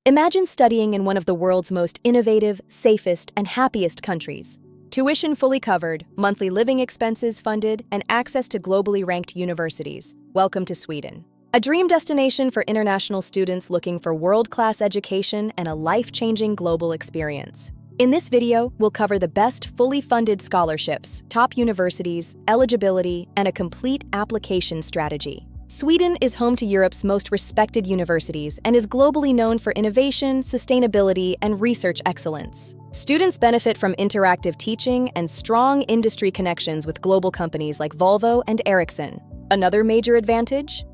Imagine studying in one of the world's most innovative, safest, and happiest countries. Tuition fully covered, monthly living expenses funded, and access to globally ranked universities. Welcome to Sweden. A dream destination for international students looking for world-class education and a life-changing global experience. In this video, we'll cover the best fully funded scholarships, top universities, eligibility, and a complete application strategy. Sweden is home to Europe's most respected universities and is globally known for innovation, sustainability, and research excellence. Students benefit from interactive teaching and strong industry connections with global companies like Volvo and Ericsson. Another major advantage?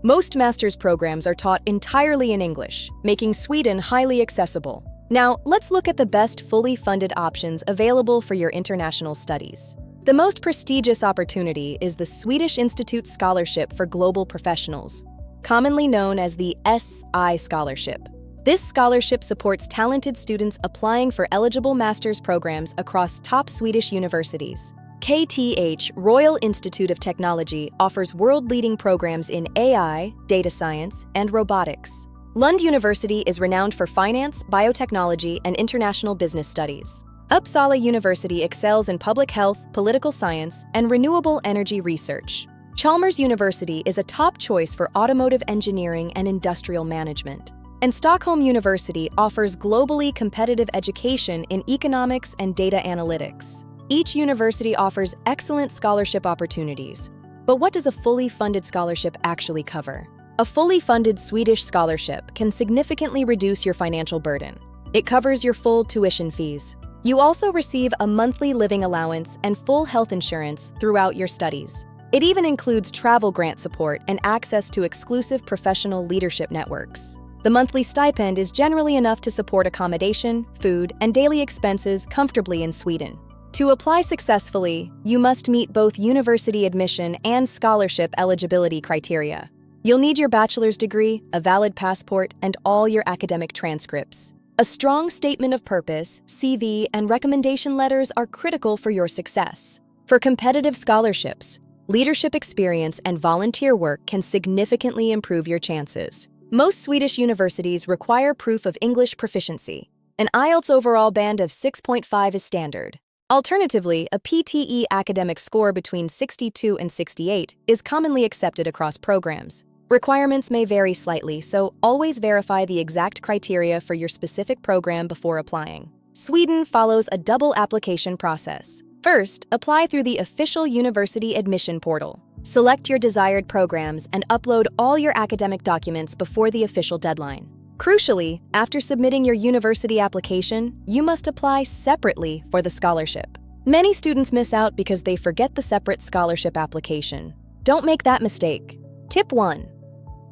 Most master's programs are taught entirely in English, making Sweden highly accessible. Now, let's look at the best fully funded options available for your international studies. The most prestigious opportunity is the Swedish Institute Scholarship for Global Professionals, commonly known as the SI Scholarship. This scholarship supports talented students applying for eligible master's programs across top Swedish universities. KTH Royal Institute of Technology offers world-leading programs in AI, data science, and robotics. Lund University is renowned for finance, biotechnology, and international business studies. Uppsala University excels in public health, political science, and renewable energy research. Chalmers University is a top choice for automotive engineering and industrial management. And Stockholm University offers globally competitive education in economics and data analytics. Each university offers excellent scholarship opportunities. But what does a fully funded scholarship actually cover? A fully funded Swedish scholarship can significantly reduce your financial burden. It covers your full tuition fees. You also receive a monthly living allowance and full health insurance throughout your studies. It even includes travel grant support and access to exclusive professional leadership networks. The monthly stipend is generally enough to support accommodation, food, and daily expenses comfortably in Sweden. To apply successfully, you must meet both university admission and scholarship eligibility criteria. You'll need your bachelor's degree, a valid passport, and all your academic transcripts. A strong statement of purpose, CV, and recommendation letters are critical for your success. For competitive scholarships, leadership experience and volunteer work can significantly improve your chances. Most Swedish universities require proof of English proficiency. An IELTS overall band of 6.5 is standard. Alternatively, a PTE academic score between 62 and 68 is commonly accepted across programs. Requirements may vary slightly, so always verify the exact criteria for your specific program before applying. Sweden follows a double application process. First, apply through the official university admission portal. Select your desired programs and upload all your academic documents before the official deadline. Crucially, after submitting your university application, you must apply separately for the scholarship. Many students miss out because they forget the separate scholarship application. Don't make that mistake. Tip 1.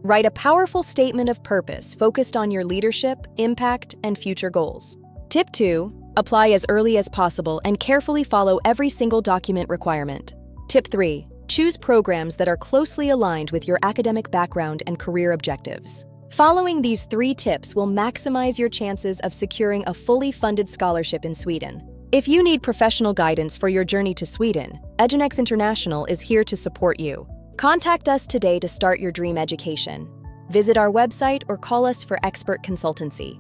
Write a powerful statement of purpose focused on your leadership, impact, and future goals. Tip 2. Apply as early as possible and carefully follow every single document requirement. Tip 3. Choose programs that are closely aligned with your academic background and career objectives. Following these 3 tips will maximize your chances of securing a fully funded scholarship in Sweden. If you need professional guidance for your journey to Sweden, Edunex International is here to support you. Contact us today to start your dream education. Visit our website or call us for expert consultancy.